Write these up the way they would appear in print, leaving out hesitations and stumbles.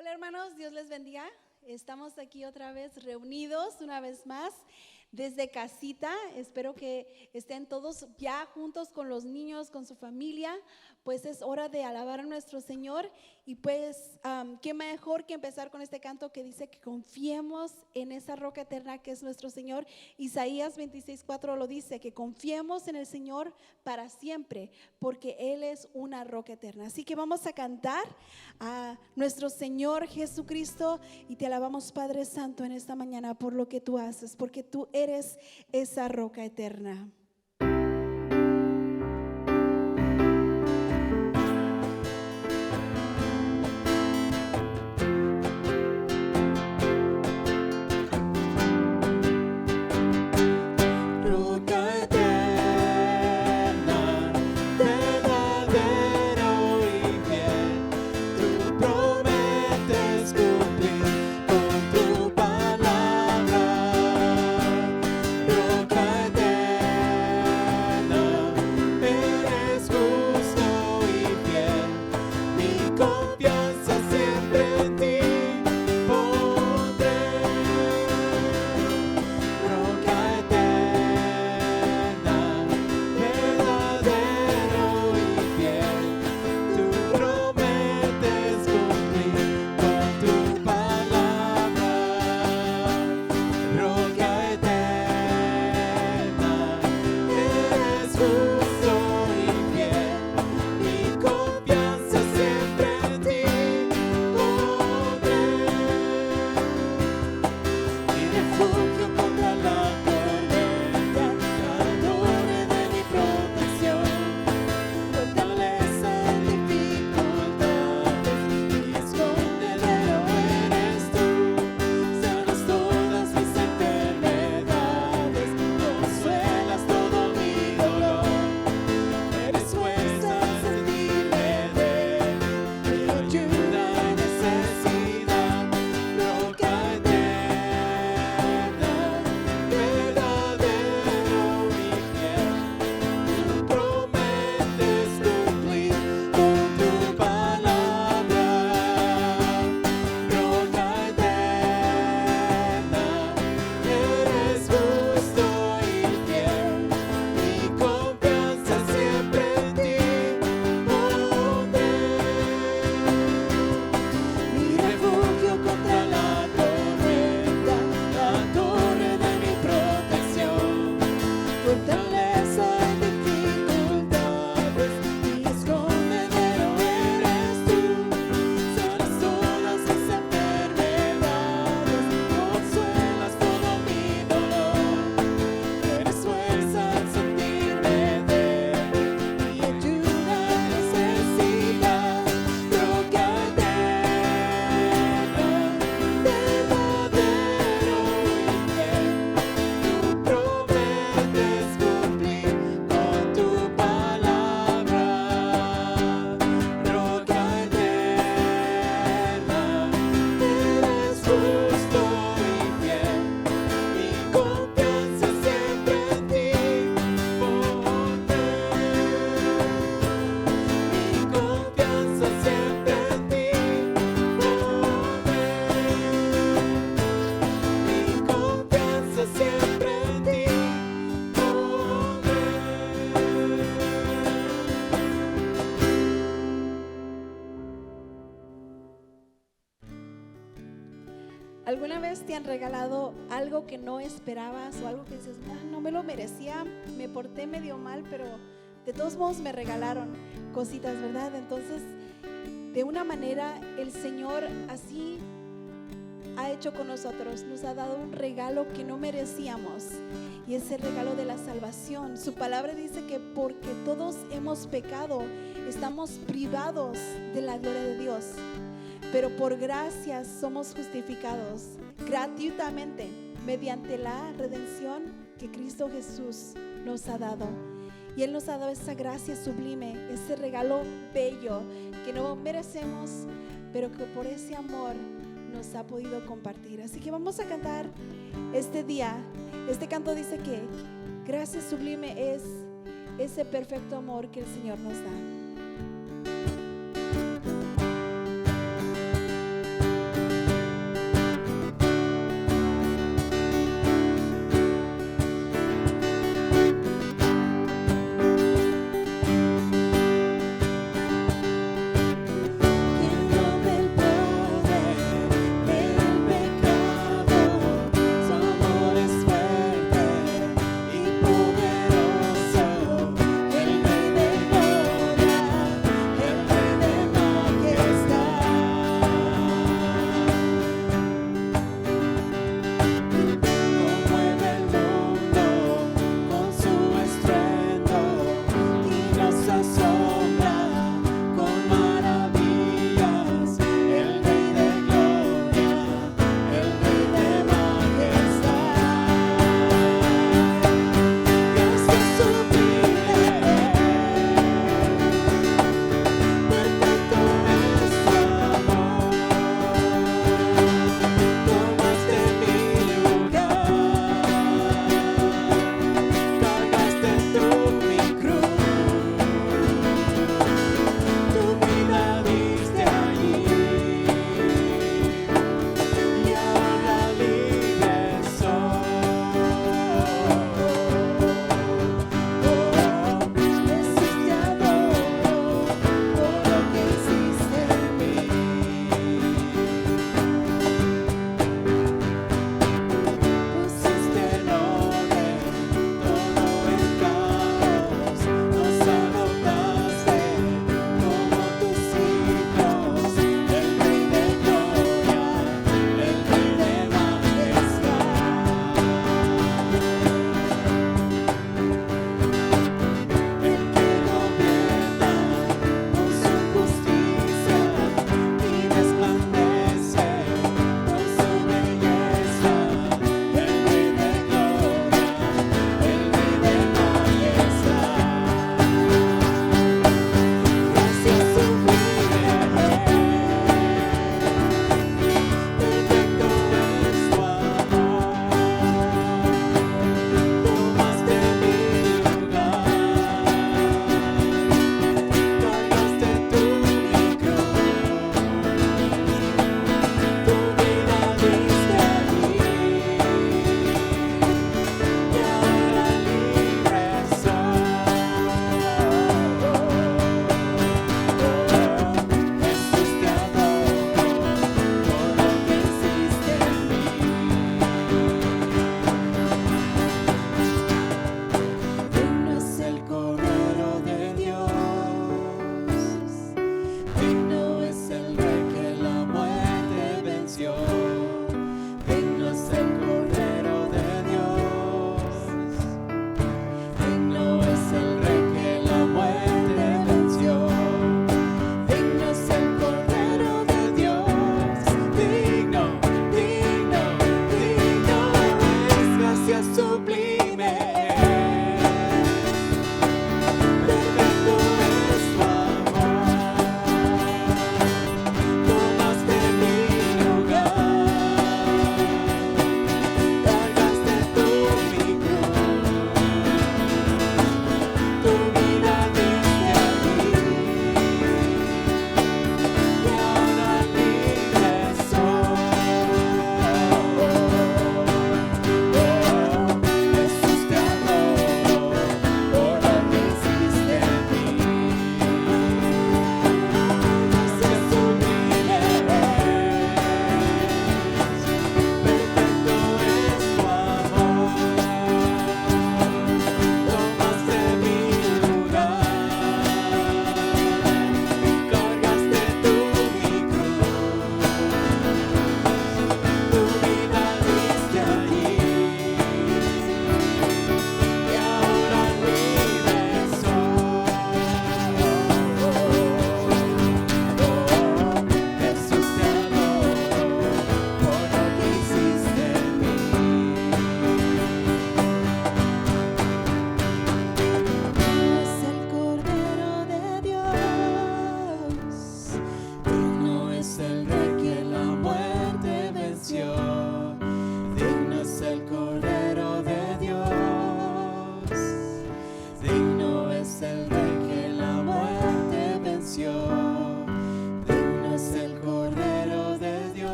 Hola hermanos, Dios les bendiga. Estamos aquí otra vez reunidos una vez más desde casita. Espero que estén todos ya juntos con los niños, con su familia. Pues es hora de alabar a nuestro Señor. Y pues qué mejor que empezar con este canto que dice que confiemos en esa roca eterna que es nuestro Señor. Isaías 26:4 lo dice, que confiemos en el Señor para siempre, porque Él es una roca eterna. Así que vamos a cantar a nuestro Señor Jesucristo y te alabamos, Padre Santo, en esta mañana por lo que tú haces, porque tú eres esa roca eterna. ¿Alguna vez te han regalado algo que no esperabas o algo que dices, no me lo merecía, me porté medio mal, pero de todos modos me regalaron cositas, ¿verdad? Entonces, de una manera, el Señor así ha hecho con nosotros, nos ha dado un regalo que no merecíamos, y es el regalo de la salvación. Su palabra dice que porque todos hemos pecado, estamos privados de la gloria de Dios. Pero por gracia somos justificados gratuitamente mediante la redención que Cristo Jesús nos ha dado. Y Él nos ha dado esa gracia sublime, ese regalo bello que no merecemos, pero que por ese amor nos ha podido compartir. Así que vamos a cantar este día. Este canto dice que gracia sublime es ese perfecto amor que el Señor nos da.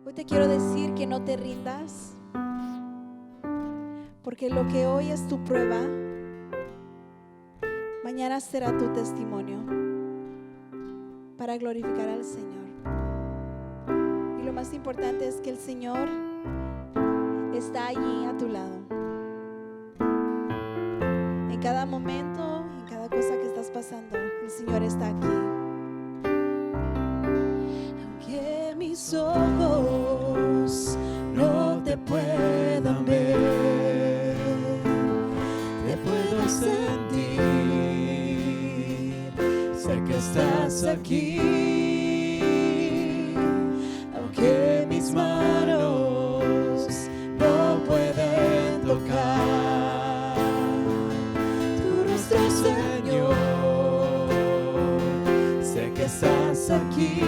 Hoy te quiero decir que no te rindas, porque lo que hoy es tu prueba, mañana será tu testimonio para glorificar al Señor. Y lo más importante es que el Señor está allí a tu lado. En cada momento, en cada cosa que estás pasando, el Señor está aquí. Aunque mis ojos no te puedan ver, te puedo sentir, sé que estás aquí. Aunque mis manos no pueden tocar tu rostro, Señor, sé que estás aquí.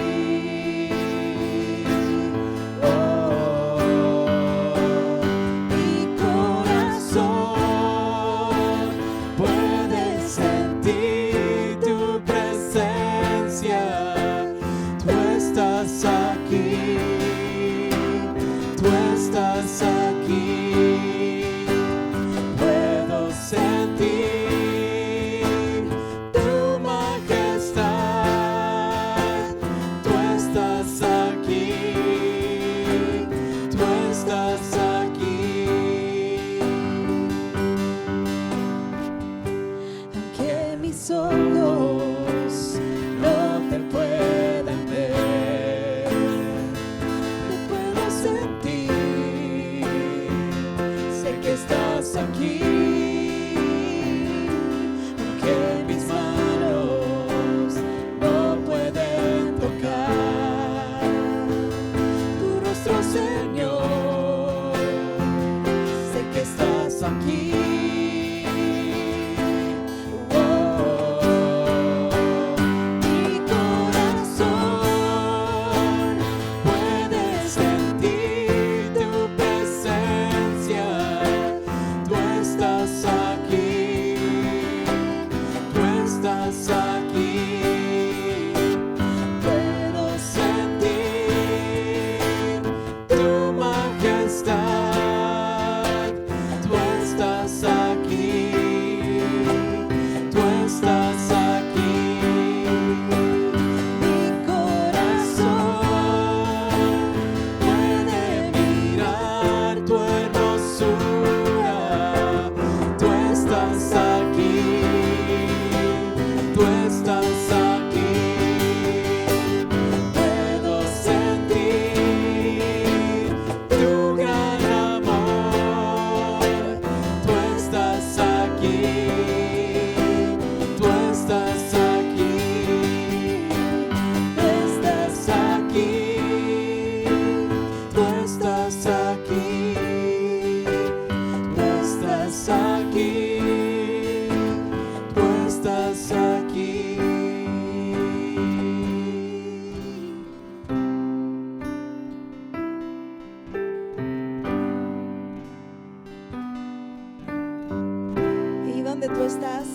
Tú estás,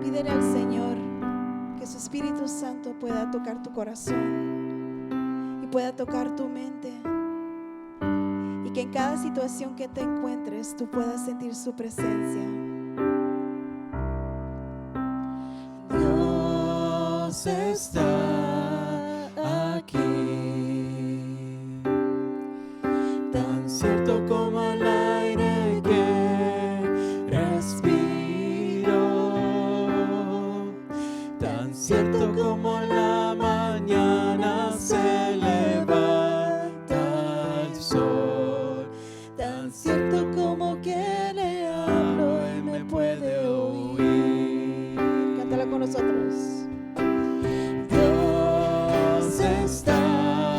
pídele al Señor que su Espíritu Santo pueda tocar tu corazón y pueda tocar tu mente, y que en cada situación que te encuentres tú puedas sentir su presencia. Dios está aquí, tan cierto como el aire que tan cierto como la mañana se levanta el sol, tan cierto como que le hablo y me puede oír. Cántala con nosotros. Dios está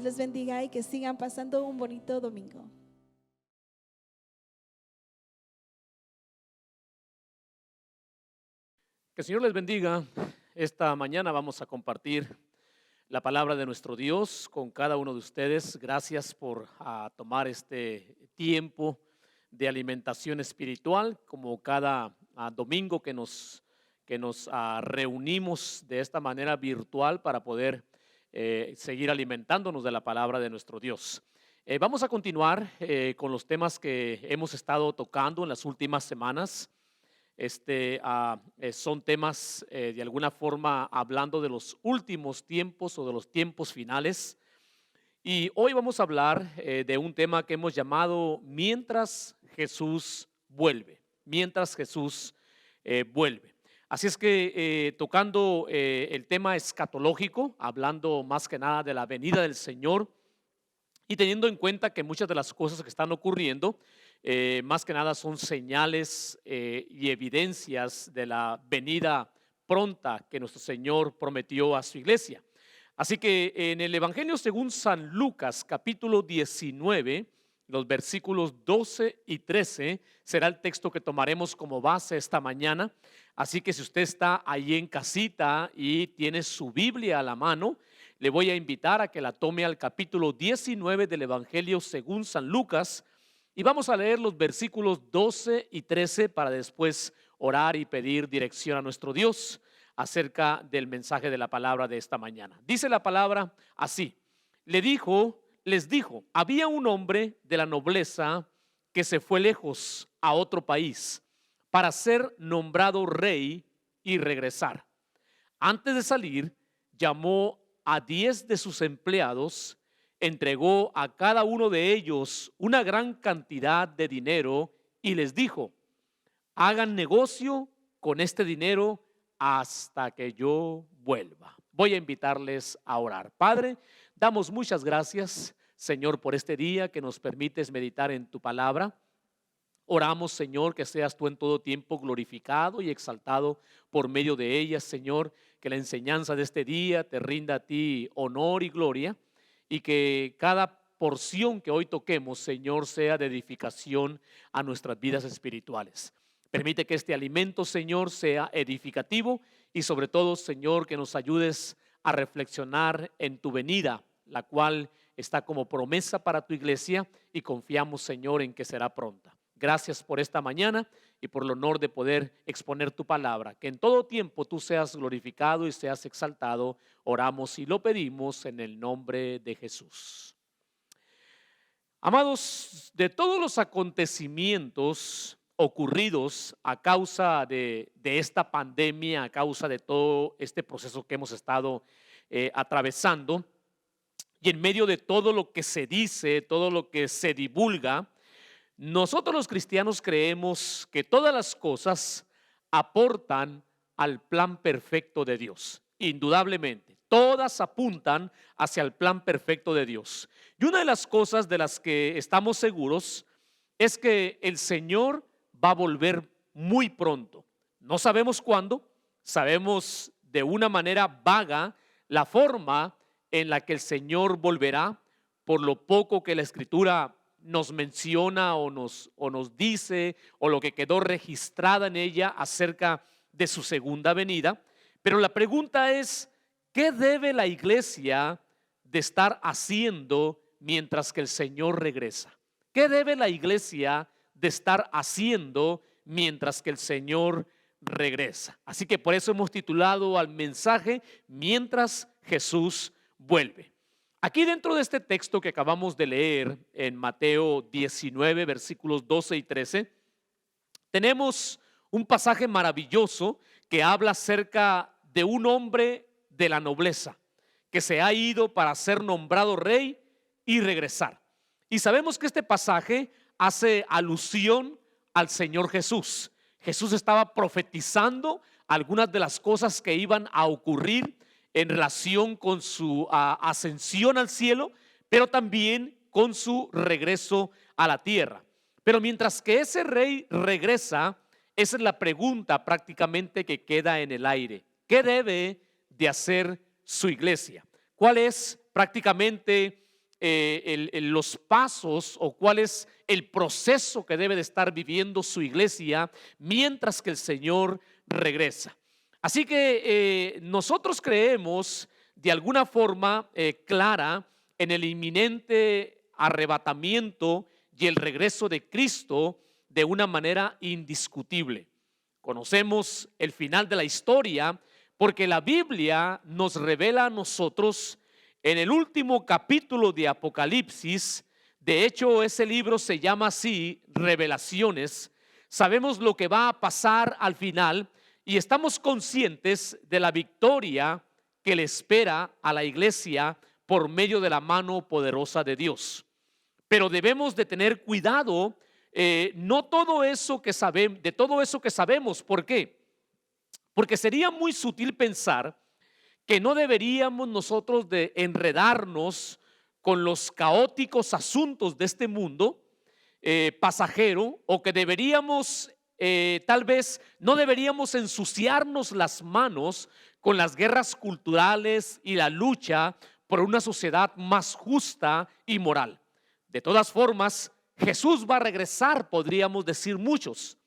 les bendiga y que sigan pasando un bonito domingo. Que el Señor les bendiga. Esta mañana vamos a compartir la palabra de nuestro Dios con cada uno de ustedes. Gracias por tomar este tiempo de alimentación espiritual, como cada domingo que nos reunimos de esta manera virtual para poder seguir alimentándonos de la palabra de nuestro Dios. Vamos a continuar con los temas que hemos estado tocando en las últimas semanas. Son temas de alguna forma hablando de los últimos tiempos o de los tiempos finales. Y hoy vamos a hablar de un tema que hemos llamado Mientras Jesús vuelve. Mientras Jesús vuelve. Así es que tocando el tema escatológico, hablando más que nada de la venida del Señor y teniendo en cuenta que muchas de las cosas que están ocurriendo más que nada son señales y evidencias de la venida pronta que nuestro Señor prometió a su iglesia. Así que en el Evangelio según San Lucas, capítulo 19, los versículos 12 y 13, será el texto que tomaremos como base esta mañana. Así que si usted está ahí en casita y tiene su Biblia a la mano, le voy a invitar a que la tome al capítulo 19 del Evangelio según San Lucas. Y vamos a leer los versículos 12 y 13 para después orar y pedir dirección a nuestro Dios acerca del mensaje de la palabra de esta mañana. Dice la palabra así: les dijo, había un hombre de la nobleza que se fue lejos a otro país para ser nombrado rey y regresar. Antes de salir, llamó a 10 de sus empleados, entregó a cada uno de ellos una gran cantidad de dinero y les dijo: hagan negocio con este dinero hasta que yo vuelva. Voy a invitarles a orar. Padre, damos muchas gracias, Señor, por este día que nos permites meditar en tu palabra. Oramos, Señor, que seas tú en todo tiempo glorificado y exaltado por medio de ellas, Señor, que la enseñanza de este día te rinda a ti honor y gloria, y que cada porción que hoy toquemos, Señor, sea de edificación a nuestras vidas espirituales. Permite que este alimento, Señor, sea edificativo y sobre todo, Señor, que nos ayudes a reflexionar en tu venida, la cual está como promesa para tu iglesia y confiamos, Señor, en que será pronta. Gracias por esta mañana y por el honor de poder exponer tu palabra. Que en todo tiempo tú seas glorificado y seas exaltado. Oramos y lo pedimos en el nombre de Jesús. Amados, de todos los acontecimientos ocurridos a causa de esta pandemia, a causa de todo este proceso que hemos estado atravesando, y en medio de todo lo que se dice, todo lo que se divulga, nosotros los cristianos creemos que todas las cosas aportan al plan perfecto de Dios. Indudablemente, todas apuntan hacia el plan perfecto de Dios. Y una de las cosas de las que estamos seguros es que el Señor va a volver muy pronto. No sabemos cuándo, sabemos de una manera vaga la forma en la que el Señor volverá, por lo poco que la Escritura nos menciona o nos dice, o lo que quedó registrada en ella acerca de su segunda venida. Pero la pregunta es: ¿qué debe la iglesia de estar haciendo mientras que el Señor regresa? ¿Qué debe la iglesia de estar haciendo mientras que el Señor regresa? Así que por eso hemos titulado al mensaje Mientras Jesús vuelve. Aquí dentro de este texto que acabamos de leer en Mateo 19, versículos 12 y 13, tenemos un pasaje maravilloso que habla acerca de un hombre de la nobleza que se ha ido para ser nombrado rey y regresar. Y sabemos que este pasaje hace alusión al Señor Jesús. Jesús estaba profetizando algunas de las cosas que iban a ocurrir en relación con su ascensión al cielo, pero también con su regreso a la tierra. Pero mientras que ese rey regresa, esa es la pregunta prácticamente que queda en el aire. ¿Qué debe de hacer su iglesia? ¿Cuál es prácticamente los pasos o cuál es el proceso que debe de estar viviendo su iglesia mientras que el Señor regresa. Así que nosotros creemos de alguna forma clara en el inminente arrebatamiento y el regreso de Cristo de una manera indiscutible. Conocemos el final de la historia porque la Biblia nos revela a nosotros en el último capítulo de Apocalipsis. De hecho, ese libro se llama así, Revelaciones. Sabemos lo que va a pasar al final y estamos conscientes de la victoria que le espera a la iglesia por medio de la mano poderosa de Dios. Pero debemos de tener cuidado, no todo eso que sabemos, de todo eso que sabemos. ¿Por qué? Porque sería muy sutil pensar que no deberíamos nosotros de enredarnos con los caóticos asuntos de este mundo pasajero, o que deberíamos, tal vez no deberíamos ensuciarnos las manos con las guerras culturales y la lucha por una sociedad más justa y moral. De todas formas, Jesús va a regresar, podríamos decir muchos,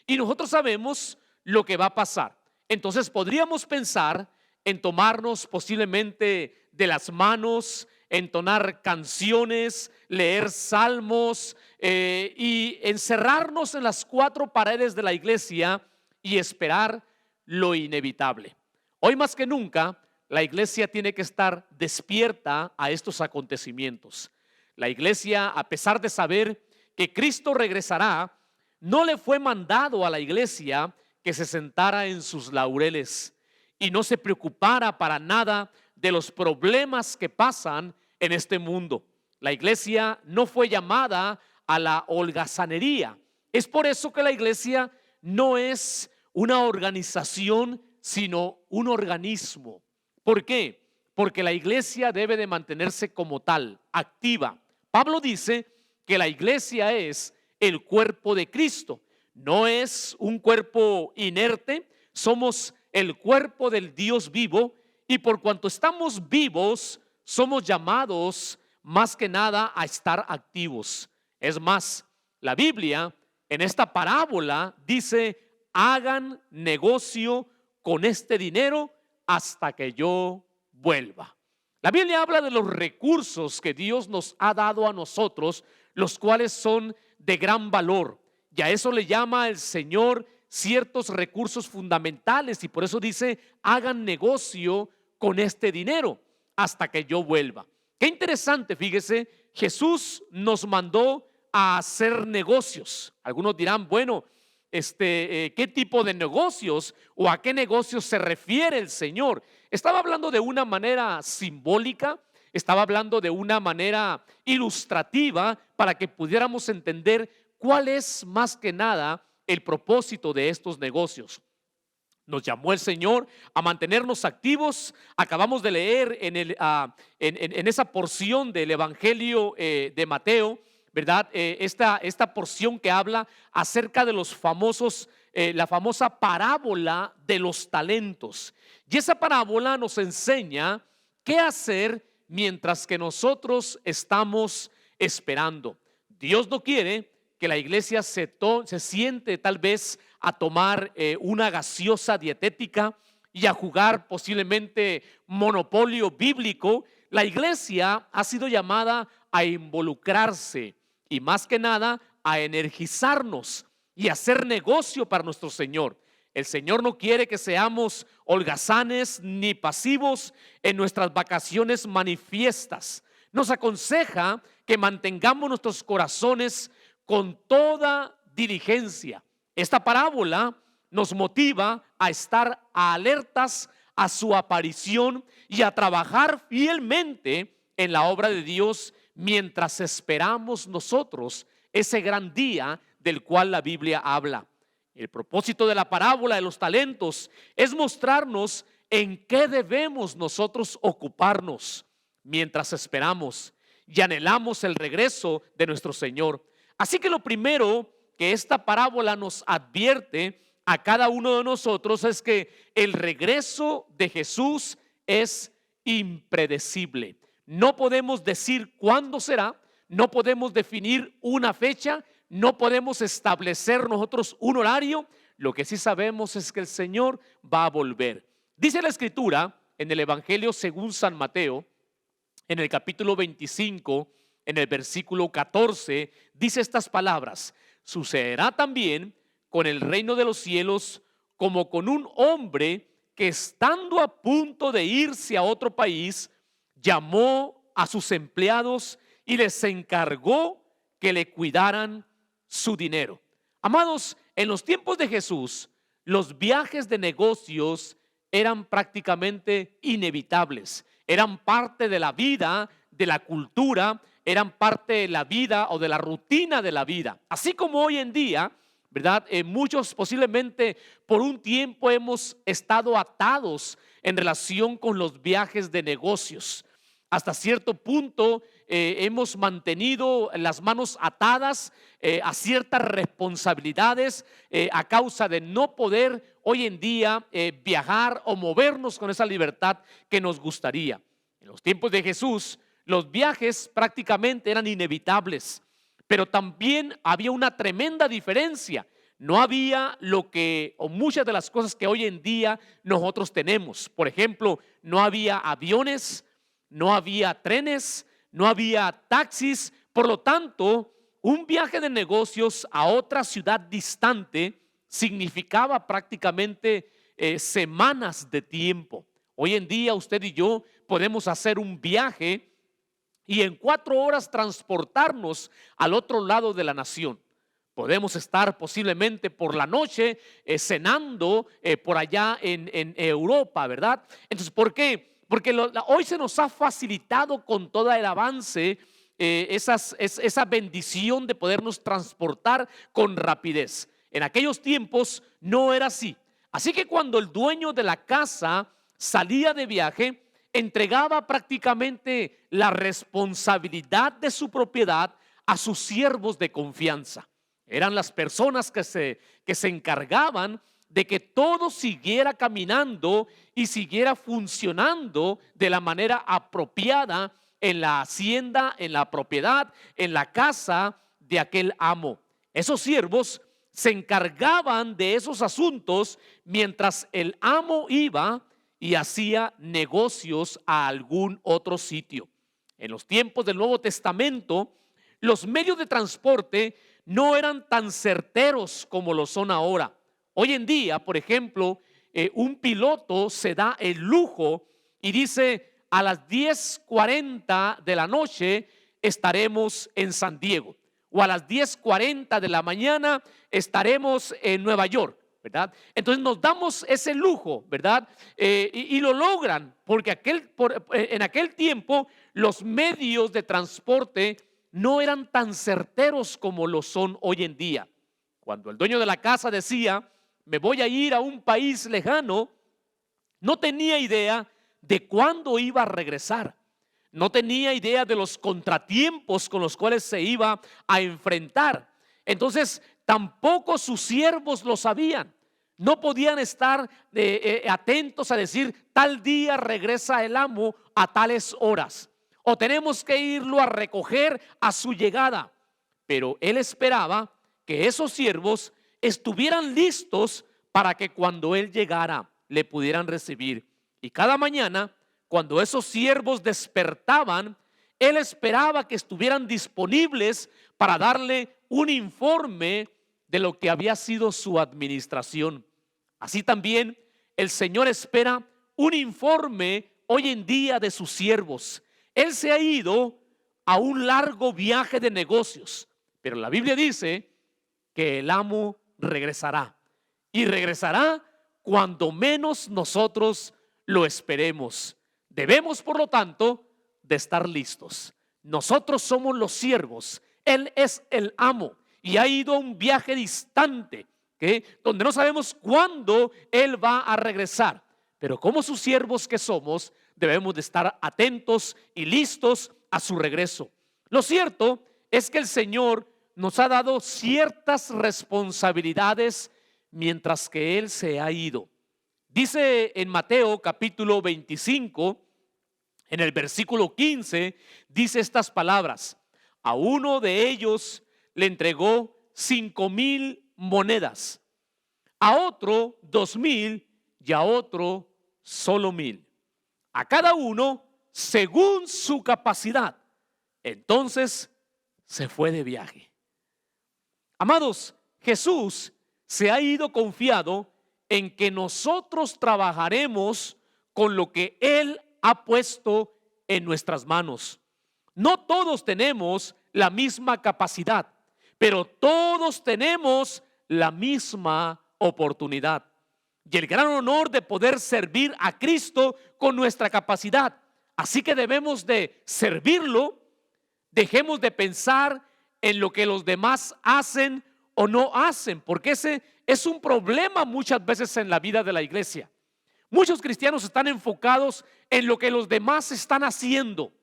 y nosotros sabemos lo que va a pasar. Entonces podríamos pensar en tomarnos posiblemente de las manos, entonar canciones, leer salmos y encerrarnos en las cuatro paredes de la iglesia y esperar lo inevitable. Hoy más que nunca, la iglesia tiene que estar despierta a estos acontecimientos. La iglesia, a pesar de saber que Cristo regresará, no le fue mandado a la iglesia que se sentara en sus laureles y no se preocupara para nada de los problemas que pasan en este mundo. La iglesia no fue llamada a la holgazanería. Es por eso que la iglesia no es una organización, sino un organismo. ¿Por qué? Porque la iglesia debe de mantenerse como tal, activa. Pablo dice que la iglesia es el cuerpo de Cristo. No es un cuerpo inerte, somos el cuerpo del Dios vivo, y por cuanto estamos vivos, somos llamados más que nada a estar activos. Es más, la Biblia en esta parábola dice: hagan negocio con este dinero hasta que yo vuelva. La Biblia habla de los recursos que Dios nos ha dado a nosotros, los cuales son de gran valor. Y a eso le llama el Señor ciertos recursos fundamentales, y por eso dice: hagan negocio con este dinero hasta que yo vuelva. Qué interesante, fíjese, Jesús nos mandó a hacer negocios. Algunos dirán, bueno, ¿qué tipo de negocios o a qué negocios se refiere el Señor? Estaba hablando de una manera simbólica, estaba hablando de una manera ilustrativa para que pudiéramos entender cuál es más que nada el propósito de estos negocios. Nos llamó el Señor a mantenernos activos. Acabamos de leer en esa porción del Evangelio de Mateo, ¿verdad? Esta porción que habla acerca de los famosos, la famosa parábola de los talentos. Y esa parábola nos enseña qué hacer mientras que nosotros estamos esperando. Dios no quiere que la iglesia se siente tal vez a tomar una gaseosa dietética y a jugar posiblemente monopolio bíblico. La iglesia ha sido llamada a involucrarse y más que nada a energizarnos y hacer negocio para nuestro Señor. El Señor no quiere que seamos holgazanes ni pasivos en nuestras vacaciones manifiestas. Nos aconseja que mantengamos nuestros corazones con toda diligencia. Esta parábola nos motiva a estar alertas a su aparición y a trabajar fielmente en la obra de Dios mientras esperamos nosotros ese gran día del cual la Biblia habla. El propósito de la parábola de los talentos es mostrarnos en qué debemos nosotros ocuparnos mientras esperamos y anhelamos el regreso de nuestro Señor. Así que lo primero que esta parábola nos advierte a cada uno de nosotros es que el regreso de Jesús es impredecible. No podemos decir cuándo será, no podemos definir una fecha, no podemos establecer nosotros un horario. Lo que sí sabemos es que el Señor va a volver. Dice la Escritura en el Evangelio según San Mateo, en el capítulo 25, en el versículo 14, dice estas palabras: sucederá también con el reino de los cielos como con un hombre que, estando a punto de irse a otro país, llamó a sus empleados y les encargó que le cuidaran su dinero. Amados, en los tiempos de Jesús, los viajes de negocios eran prácticamente inevitables, eran parte de la vida, de la cultura, eran parte de la vida o de la rutina de la vida. Así como hoy en día, ¿verdad? Muchos posiblemente por un tiempo hemos estado atados en relación con los viajes de negocios. Hasta cierto punto hemos mantenido las manos atadas a ciertas responsabilidades a causa de no poder hoy en día viajar o movernos con esa libertad que nos gustaría. En los tiempos de Jesús, los viajes prácticamente eran inevitables, pero también había una tremenda diferencia. No había lo que, o muchas de las cosas que hoy en día nosotros tenemos. Por ejemplo, no había aviones, no había trenes, no había taxis. Por lo tanto, un viaje de negocios a otra ciudad distante significaba prácticamente semanas de tiempo. Hoy en día usted y yo podemos hacer un viaje y en 4 horas transportarnos al otro lado de la nación. Podemos estar posiblemente por la noche cenando por allá en Europa, ¿verdad? Entonces, ¿por qué? Porque hoy se nos ha facilitado con todo el avance esa bendición de podernos transportar con rapidez. En aquellos tiempos no era así. Así que cuando el dueño de la casa salía de viaje, entregaba prácticamente la responsabilidad de su propiedad a sus siervos de confianza. Eran las personas que se encargaban de que todo siguiera caminando y siguiera funcionando de la manera apropiada en la hacienda, en la propiedad, en la casa de aquel amo. Esos siervos se encargaban de esos asuntos mientras el amo iba y hacía negocios a algún otro sitio. En los tiempos del Nuevo Testamento, los medios de transporte no eran tan certeros como lo son ahora. Hoy en día, por ejemplo, un piloto se da el lujo y dice: a las 10:40 de la noche estaremos en San Diego, o a las 10:40 de la mañana estaremos en Nueva York, ¿verdad? Entonces nos damos ese lujo, ¿verdad? Y lo logran porque en aquel tiempo los medios de transporte no eran tan certeros como lo son hoy en día. Cuando el dueño de la casa decía: me voy a ir a un país lejano, no tenía idea de cuándo iba a regresar. No tenía idea de los contratiempos con los cuales se iba a enfrentar. Entonces, tampoco sus siervos lo sabían. No podían estar atentos a decir: tal día regresa el amo a tales horas, o tenemos que irlo a recoger a su llegada. Pero él esperaba que esos siervos estuvieran listos para que cuando él llegara le pudieran recibir. Y cada mañana, cuando esos siervos despertaban, él esperaba que estuvieran disponibles para darle un informe de lo que había sido su administración. Así también el Señor espera un informe hoy en día de sus siervos. Él se ha ido a un largo viaje de negocios, pero la Biblia dice que el amo regresará, y regresará cuando menos nosotros lo esperemos. Debemos, por lo tanto, de estar listos. Nosotros somos los siervos, Él es el amo y ha ido a un viaje distante, donde no sabemos cuándo Él va a regresar. Pero como sus siervos que somos, debemos de estar atentos y listos a su regreso. Lo cierto es que el Señor nos ha dado ciertas responsabilidades mientras que Él se ha ido. Dice en Mateo capítulo 25, En el versículo 15 dice estas palabras: a uno de ellos le entregó 5,000 monedas, a otro 2,000 y a otro solo 1,000. A cada uno según su capacidad. Entonces se fue de viaje. Amados, Jesús se ha ido confiado en que nosotros trabajaremos con lo que Él ha puesto en nuestras manos. No todos tenemos la misma capacidad, pero todos tenemos la misma oportunidad y el gran honor de poder servir a Cristo con nuestra capacidad. Así que debemos de servirlo. Dejemos de pensar en lo que los demás hacen o no hacen, porque ese es un problema muchas veces en la vida de la iglesia. Muchos cristianos están enfocados en lo que los demás están haciendo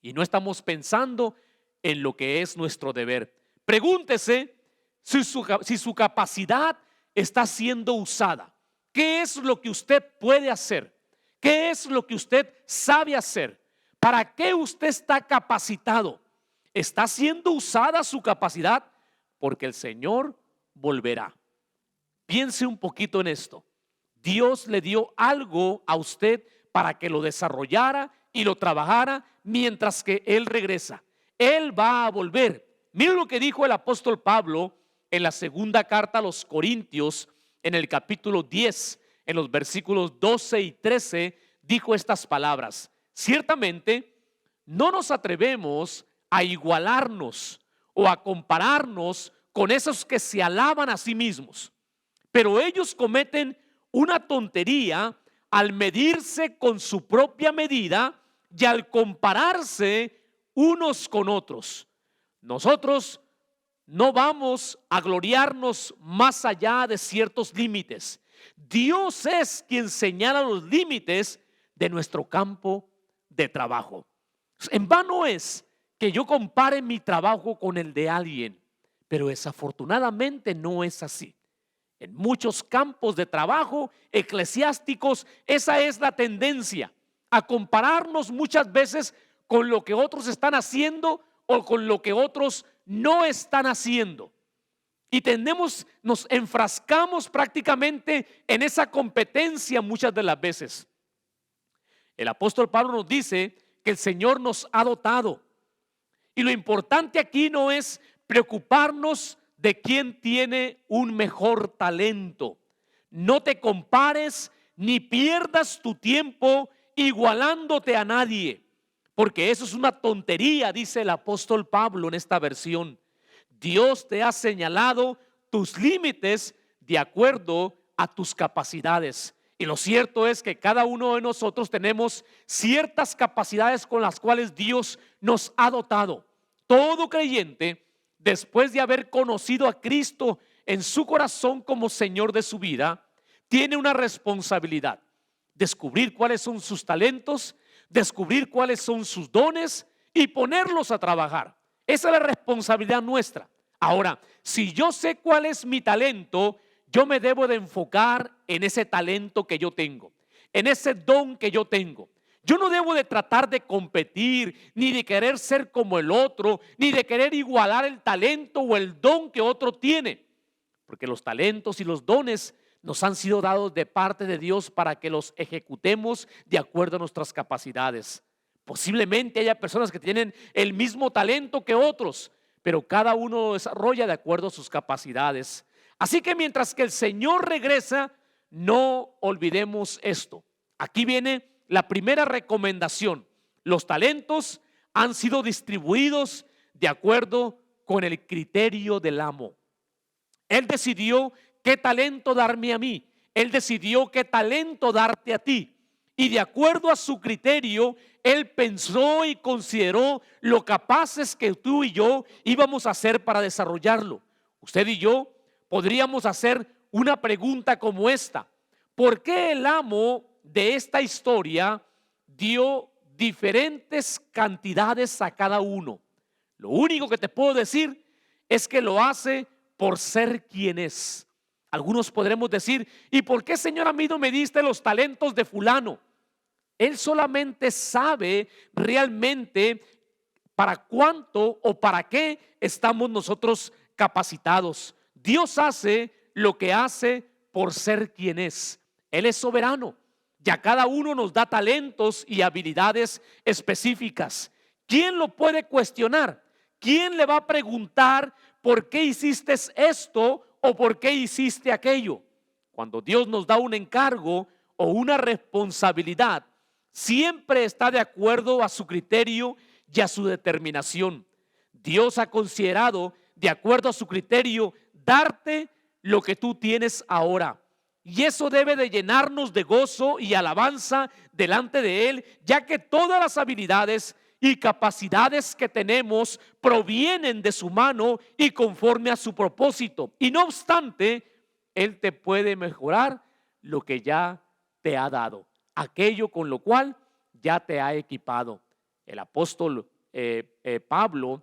y no estamos pensando en lo que es nuestro deber. Pregúntese si su capacidad está siendo usada. ¿Qué es lo que usted puede hacer? ¿Qué es lo que usted sabe hacer? ¿Para qué usted está capacitado? ¿Está siendo usada su capacidad? Porque el Señor volverá. Piense un poquito en esto. Dios le dio algo a usted para que lo desarrollara y lo trabajara mientras que Él regresa. Él va a volver. Mira lo que dijo el apóstol Pablo en la segunda carta a los Corintios, en el capítulo 10, en los versículos 12 y 13, dijo estas palabras: ciertamente no nos atrevemos a igualarnos o a compararnos con esos que se alaban a sí mismos, pero ellos cometen una tontería al medirse con su propia medida y al compararse unos con otros. Nosotros no vamos a gloriarnos más allá de ciertos límites. Dios es quien señala los límites de nuestro campo de trabajo. En vano es que yo compare mi trabajo con el de alguien, pero desafortunadamente no es así. En muchos campos de trabajo eclesiásticos esa es la tendencia, a compararnos muchas veces con lo que otros están haciendo o con lo que otros no están haciendo. Y nos enfrascamos prácticamente en esa competencia muchas de las veces. El apóstol Pablo nos dice que el Señor nos ha dotado. Y lo importante aquí no es preocuparnos de quién tiene un mejor talento. No te compares ni pierdas tu tiempo igualándote a nadie, porque eso es una tontería, dice el apóstol Pablo en esta versión. Dios te ha señalado tus límites de acuerdo a tus capacidades. Y lo cierto es que cada uno de nosotros tenemos ciertas capacidades con las cuales Dios nos ha dotado. Todo creyente, después de haber conocido a Cristo en su corazón como Señor de su vida, tiene una responsabilidad: descubrir cuáles son sus talentos, descubrir cuáles son sus dones y ponerlos a trabajar. Esa es la responsabilidad nuestra. Ahora, si yo sé cuál es mi talento, yo me debo de enfocar en ese talento que yo tengo, en ese don que yo tengo. Yo no debo de tratar de competir, ni de querer ser como el otro, ni de querer igualar el talento o el don que otro tiene, porque los talentos y los dones nos han sido dados de parte de Dios para que los ejecutemos de acuerdo a nuestras capacidades. Posiblemente haya personas que tienen el mismo talento que otros, pero cada uno lo desarrolla de acuerdo a sus capacidades. Así que mientras que el Señor regresa, no olvidemos esto. Aquí viene la primera recomendación: los talentos han sido distribuidos de acuerdo con el criterio del amo. Él decidió qué talento darme a mí. Él decidió qué talento darte a ti. Y de acuerdo a su criterio, Él pensó y consideró lo capaces que tú y yo íbamos a hacer para desarrollarlo. Usted y yo podríamos hacer una pregunta como esta: ¿por qué el amo de esta historia dio diferentes cantidades a cada uno? Lo único que te puedo decir es que lo hace por ser quien es. Algunos podremos decir: ¿y por qué, Señor, a mí no me diste los talentos de fulano? Él solamente sabe realmente para cuánto o para qué estamos nosotros capacitados. Dios hace lo que hace por ser quien es. Él es soberano. Y a cada uno nos da talentos y habilidades específicas. ¿Quién lo puede cuestionar? ¿Quién le va a preguntar por qué hiciste esto o por qué hiciste aquello? Cuando Dios nos da un encargo o una responsabilidad, siempre está de acuerdo a su criterio y a su determinación. Dios ha considerado, de acuerdo a su criterio, darte lo que tú tienes ahora. Y eso debe de llenarnos de gozo y alabanza delante de Él, ya que todas las habilidades y capacidades que tenemos provienen de su mano y conforme a su propósito. Y no obstante, Él te puede mejorar lo que ya te ha dado, aquello con lo cual ya te ha equipado. El apóstol Pablo,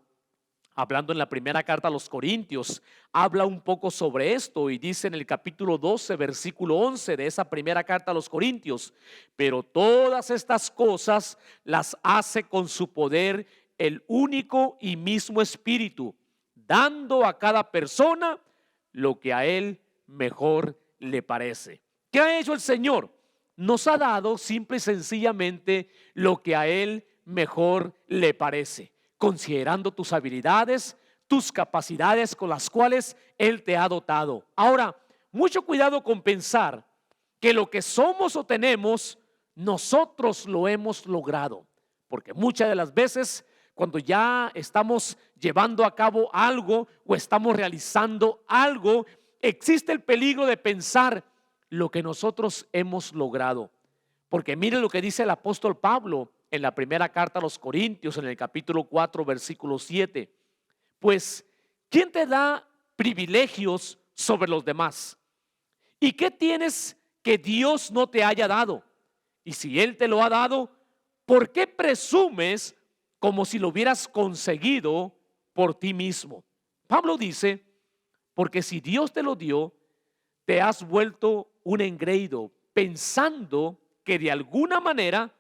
hablando en la primera carta a los Corintios, habla un poco sobre esto y dice en el capítulo 12, versículo 11 de esa primera carta a los Corintios: pero todas estas cosas las hace con su poder el único y mismo Espíritu, dando a cada persona lo que a él mejor le parece. ¿Qué ha hecho el Señor? Nos ha dado simple y sencillamente lo que a Él mejor le parece, considerando tus habilidades, tus capacidades con las cuales Él te ha dotado. Ahora, mucho cuidado con pensar que lo que somos o tenemos, nosotros lo hemos logrado, porque muchas de las veces cuando ya estamos llevando a cabo algo o estamos realizando algo, existe el peligro de pensar lo que nosotros hemos logrado. Porque mire lo que dice el apóstol Pablo en la primera carta a los Corintios, en el capítulo 4, versículo 7. Pues, ¿quién te da privilegios sobre los demás? ¿Y qué tienes que Dios no te haya dado? Y si Él te lo ha dado, ¿por qué presumes como si lo hubieras conseguido por ti mismo? Pablo dice, porque si Dios te lo dio, te has vuelto un engreído pensando que de alguna manera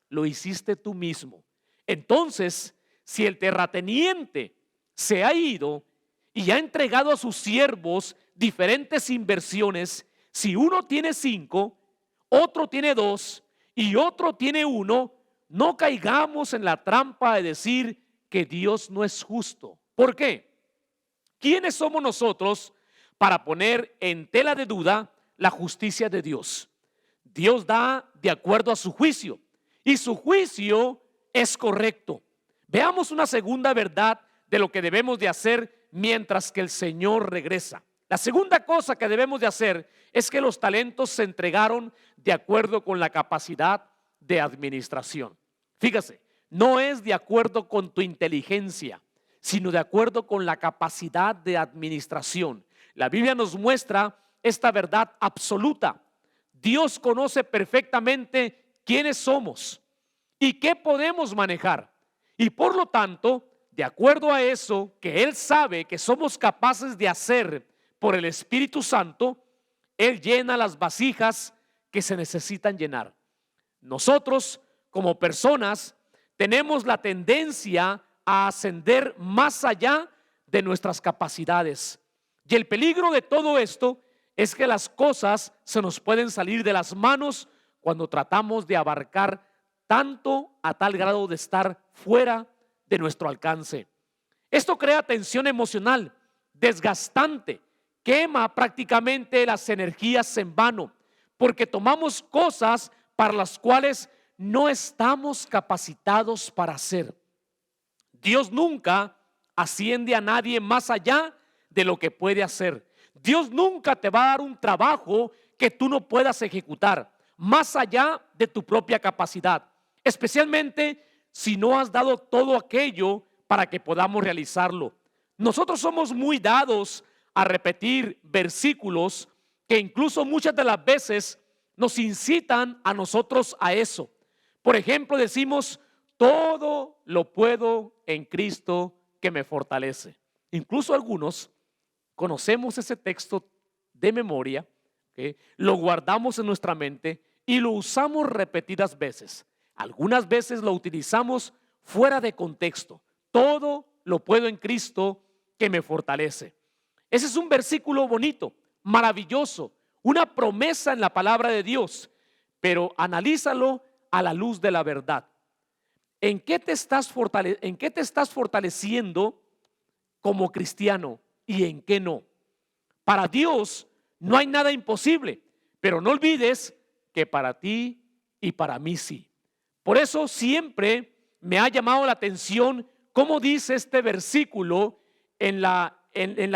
lo hiciste tú mismo. Entonces, si el terrateniente se ha ido y ha entregado a sus siervos diferentes inversiones, si uno tiene 5, otro tiene 2 y otro tiene 1, no caigamos en la trampa de decir que Dios no es justo. ¿Por qué? ¿Quiénes somos nosotros para poner en tela de duda la justicia de Dios? Dios da de acuerdo a su juicio y su juicio es correcto. Veamos una segunda verdad de lo que debemos de hacer mientras que el Señor regresa. La segunda cosa que debemos de hacer es que los talentos se entregaron de acuerdo con la capacidad de administración. Fíjese, no es de acuerdo con tu inteligencia, sino de acuerdo con la capacidad de administración. La Biblia nos muestra esta verdad absoluta. Dios conoce perfectamente quiénes somos y qué podemos manejar. Y por lo tanto, de acuerdo a eso que Él sabe que somos capaces de hacer por el Espíritu Santo, Él llena las vasijas que se necesitan llenar. Nosotros, como personas, tenemos la tendencia a ascender más allá de nuestras capacidades. Y el peligro de todo esto es que las cosas se nos pueden salir de las manos cuando tratamos de abarcar tanto a tal grado de estar fuera de nuestro alcance. Esto crea tensión emocional, desgastante, quema prácticamente las energías en vano, porque tomamos cosas para las cuales no estamos capacitados para hacer. Dios nunca asciende a nadie más allá de lo que puede hacer. Dios nunca te va a dar un trabajo que tú no puedas ejecutar, más allá de tu propia capacidad, especialmente si no has dado todo aquello para que podamos realizarlo. Nosotros somos muy dados a repetir versículos que incluso muchas de las veces nos incitan a nosotros a eso. Por ejemplo, decimos, todo lo puedo en Cristo que me fortalece. Incluso algunos conocemos ese texto de memoria, ¿okay? Lo guardamos en nuestra mente y lo usamos repetidas veces. Algunas veces lo utilizamos fuera de contexto. Todo lo puedo en Cristo que me fortalece. Ese es un versículo bonito, maravilloso, una promesa en la palabra de Dios, pero analízalo a la luz de la verdad. ¿En qué te estás fortaleciendo como cristiano y en qué no? Para Dios no hay nada imposible, pero no olvides que para ti y para mí sí. Por eso siempre me ha llamado la atención cómo dice este versículo en la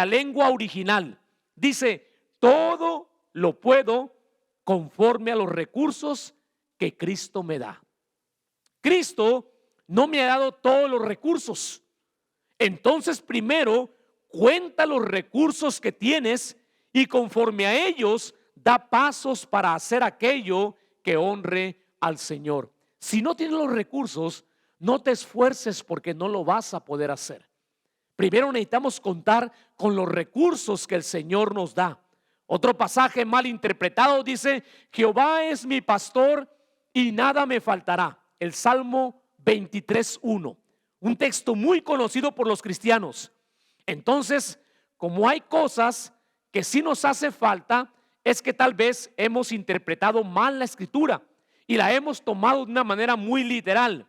lengua original. Dice, todo lo puedo conforme a los recursos que Cristo me da. Cristo no me ha dado todos los recursos. Entonces primero cuenta los recursos que tienes y conforme a ellos da pasos para hacer aquello que honre al Señor. Si no tienes los recursos, no te esfuerces porque no lo vas a poder hacer. Primero necesitamos contar con los recursos que el Señor nos da. Otro pasaje mal interpretado dice, Jehová es mi pastor y nada me faltará. El Salmo 23:1, un texto muy conocido por los cristianos. Entonces, como hay cosas que sí nos hace falta, es que tal vez hemos interpretado mal la escritura y la hemos tomado de una manera muy literal,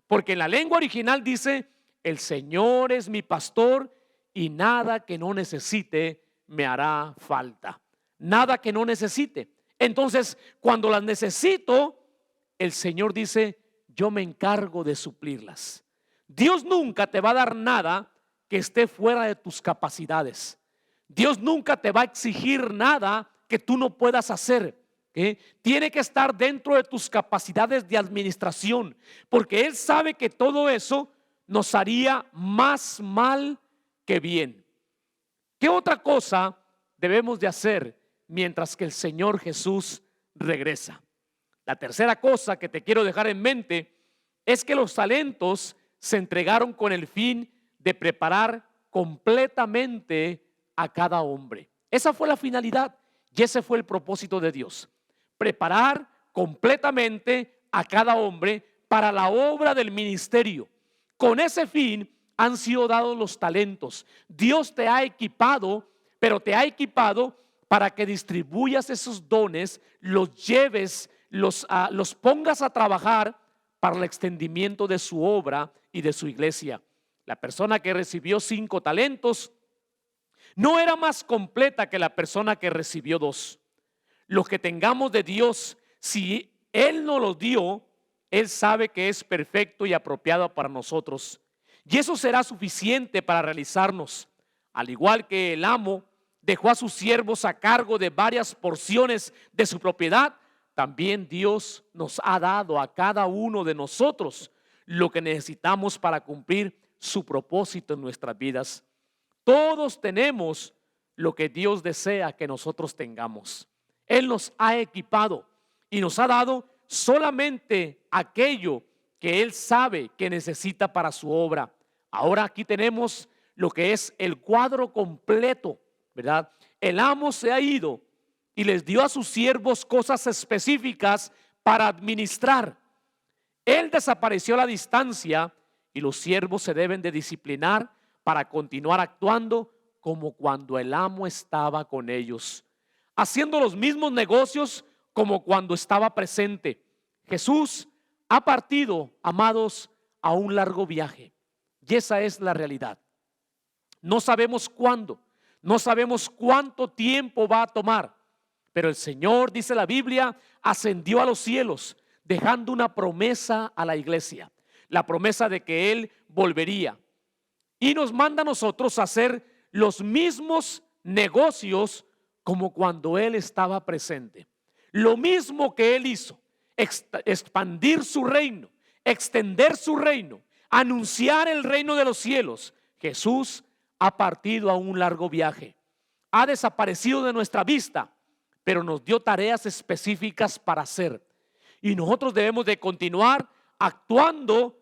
porque en la lengua original dice, el Señor es mi pastor y nada que no necesite me hará falta. Nada que no necesite. Entonces, cuando las necesito, el Señor dice, yo me encargo de suplirlas. Dios nunca te va a dar nada que esté fuera de tus capacidades. Dios nunca te va a exigir nada que tú no puedas hacer. Tiene que estar dentro de tus capacidades de administración, porque Él sabe que todo eso nos haría más mal que bien. ¿Qué otra cosa debemos de hacer mientras que el Señor Jesús regresa? La tercera cosa que te quiero dejar en mente es que los talentos se entregaron con el fin de preparar completamente a cada hombre. Esa fue la finalidad y ese fue el propósito de Dios. Preparar completamente a cada hombre para la obra del ministerio. Con ese fin han sido dados los talentos. Dios te ha equipado, pero te ha equipado para que distribuyas esos dones, los lleves, los pongas a trabajar para el extendimiento de su obra y de su iglesia. La persona que recibió 5 talentos no era más completa que la persona que recibió 2. Lo que tengamos de Dios, si Él nos lo dio, Él sabe que es perfecto y apropiado para nosotros. Y eso será suficiente para realizarnos. Al igual que el amo dejó a sus siervos a cargo de varias porciones de su propiedad, también Dios nos ha dado a cada uno de nosotros lo que necesitamos para cumplir su propósito en nuestras vidas. Todos tenemos lo que Dios desea que nosotros tengamos. Él nos ha equipado y nos ha dado solamente aquello que Él sabe que necesita para su obra. Ahora aquí tenemos lo que es el cuadro completo, ¿verdad? El amo se ha ido y les dio a sus siervos cosas específicas para administrar. Él desapareció a la distancia y los siervos se deben de disciplinar para continuar actuando como cuando el amo estaba con ellos, haciendo los mismos negocios como cuando estaba presente. Jesús ha partido, amados, a un largo viaje y esa es la realidad. No sabemos cuándo, no sabemos cuánto tiempo va a tomar, pero el Señor, dice la Biblia, ascendió a los cielos, dejando una promesa a la iglesia, la promesa de que Él volvería. Y nos manda a nosotros a hacer los mismos negocios como cuando Él estaba presente. Lo mismo que Él hizo, expandir su reino, extender su reino, anunciar el reino de los cielos. Jesús ha partido a un largo viaje, ha desaparecido de nuestra vista, pero nos dio tareas específicas para hacer. Y nosotros debemos de continuar actuando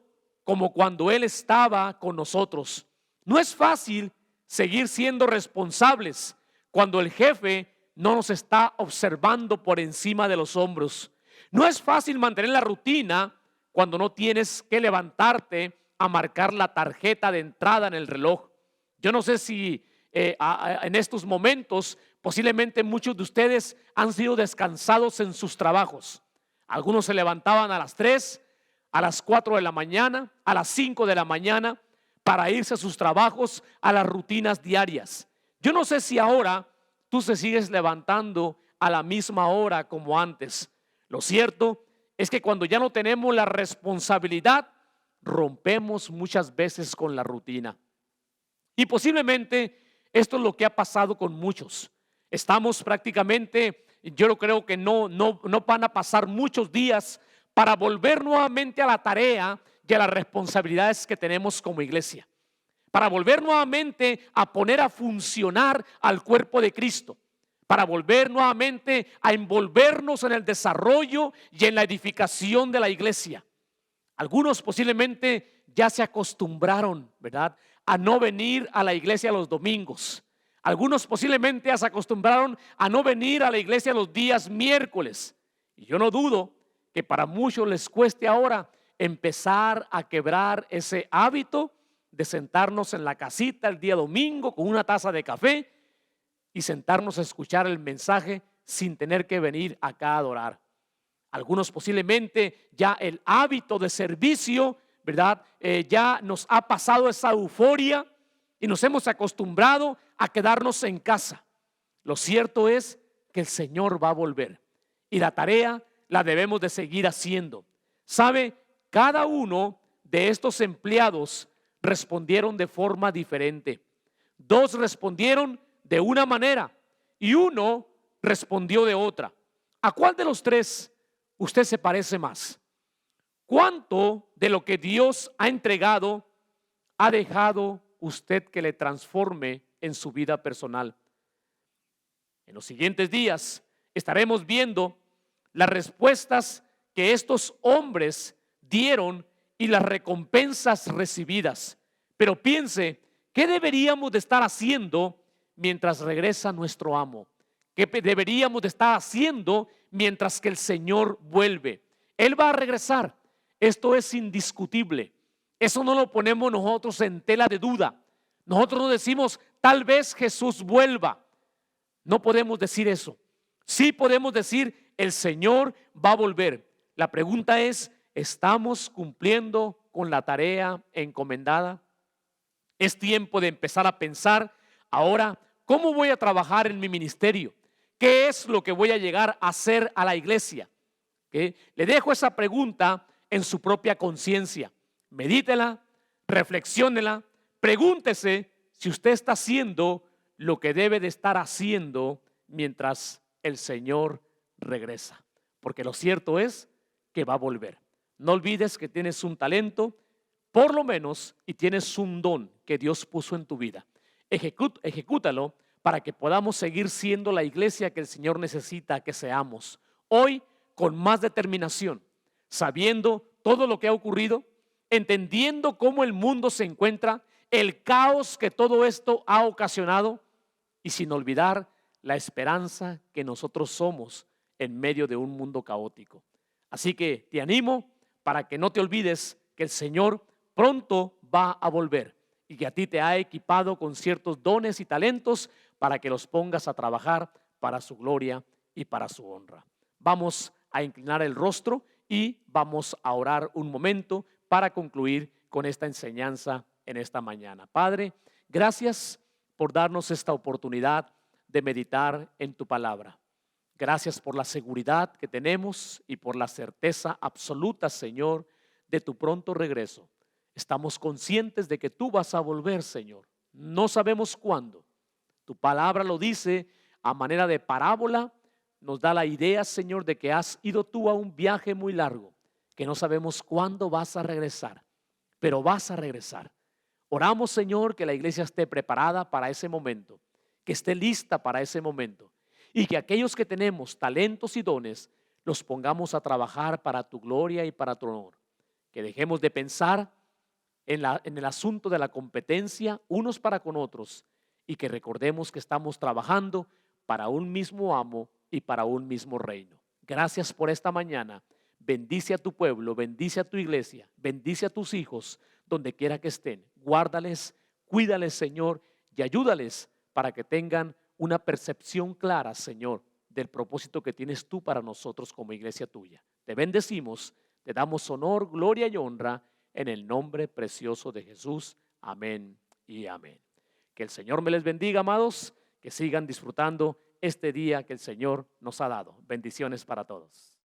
como cuando Él estaba con nosotros. No es fácil seguir siendo responsables cuando el jefe no nos está observando por encima de los hombros. No es fácil mantener la rutina cuando no tienes que levantarte a marcar la tarjeta de entrada en el reloj. Yo no sé si en estos momentos posiblemente muchos de ustedes han sido descansados en sus trabajos. Algunos se levantaban a las 3, a las 4 de la mañana, a las 5 de la mañana para irse a sus trabajos, a las rutinas diarias. Yo no sé si ahora tú se sigues levantando a la misma hora como antes. Lo cierto es que cuando ya no tenemos la responsabilidad, rompemos muchas veces con la rutina. Y posiblemente esto es lo que ha pasado con muchos. Estamos prácticamente, yo creo que no van a pasar muchos días para volver nuevamente a la tarea y a las responsabilidades que tenemos como iglesia. Para volver nuevamente a poner a funcionar al cuerpo de Cristo. Para volver nuevamente a envolvernos en el desarrollo y en la edificación de la iglesia. Algunos posiblemente ya se acostumbraron, ¿verdad?, a no venir a la iglesia los domingos. Algunos posiblemente ya se acostumbraron a no venir a la iglesia los días miércoles. Y yo no dudo que para muchos les cueste ahora empezar a quebrar ese hábito de sentarnos en la casita el día domingo con una taza de café y sentarnos a escuchar el mensaje sin tener que venir acá a adorar. Algunos posiblemente ya el hábito de servicio, ¿verdad? Ya nos ha pasado esa euforia y nos hemos acostumbrado a quedarnos en casa. Lo cierto es que el Señor va a volver y la tarea la debemos de seguir haciendo. ¿Sabe? Cada uno de estos empleados respondieron de forma diferente. 2 respondieron de una manera y 1 respondió de otra. ¿A cuál de los 3 usted se parece más? ¿Cuánto de lo que Dios ha entregado ha dejado usted que le transforme en su vida personal? En los siguientes días estaremos viendo las respuestas que estos hombres dieron y las recompensas recibidas. Pero piense, ¿qué deberíamos de estar haciendo mientras regresa nuestro amo? ¿Qué deberíamos de estar haciendo mientras que el Señor vuelve? Él va a regresar. Esto es indiscutible. Eso no lo ponemos nosotros en tela de duda. Nosotros no decimos, tal vez Jesús vuelva. No podemos decir eso. Sí podemos decir, el Señor va a volver. La pregunta es, ¿estamos cumpliendo con la tarea encomendada? Es tiempo de empezar a pensar ahora, ¿cómo voy a trabajar en mi ministerio? ¿Qué es lo que voy a llegar a hacer a la iglesia? ¿Okay? Le dejo esa pregunta en su propia conciencia. Medítela, reflexiónela, pregúntese si usted está haciendo lo que debe de estar haciendo mientras el Señor regresa. Porque lo cierto es que va a volver. No olvides que tienes un talento, por lo menos, y tienes un don que Dios puso en tu vida. Ejecútalo para que podamos seguir siendo la iglesia que el Señor necesita que seamos. Hoy, con más determinación, sabiendo todo lo que ha ocurrido, entendiendo cómo el mundo se encuentra, el caos que todo esto ha ocasionado y sin olvidar la esperanza que nosotros somos en medio de un mundo caótico. Así que te animo para que no te olvides que el Señor pronto va a volver y que a ti te ha equipado con ciertos dones y talentos para que los pongas a trabajar para su gloria y para su honra. Vamos a inclinar el rostro y vamos a orar un momento para concluir con esta enseñanza en esta mañana. Padre, gracias por darnos esta oportunidad de meditar en tu palabra. Gracias por la seguridad que tenemos y por la certeza absoluta, Señor, de tu pronto regreso. Estamos conscientes de que tú vas a volver, Señor. No sabemos cuándo. Tu palabra lo dice a manera de parábola. Nos da la idea, Señor, de que has ido tú a un viaje muy largo, que no sabemos cuándo vas a regresar, pero vas a regresar. Oramos, Señor, que la iglesia esté preparada para ese momento, que esté lista para ese momento y que aquellos que tenemos talentos y dones los pongamos a trabajar para tu gloria y para tu honor. Que dejemos de pensar en el asunto de la competencia unos para con otros y que recordemos que estamos trabajando para un mismo amo y para un mismo reino. Gracias por esta mañana. Bendice a tu pueblo, bendice a tu iglesia, bendice a tus hijos donde quiera que estén. Guárdales, cuídales, Señor, y ayúdales para que tengan una percepción clara, Señor, del propósito que tienes tú para nosotros como iglesia tuya. Te bendecimos, te damos honor, gloria y honra en el nombre precioso de Jesús. Amén y amén. Que el Señor me les bendiga, amados, que sigan disfrutando este día que el Señor nos ha dado. Bendiciones para todos.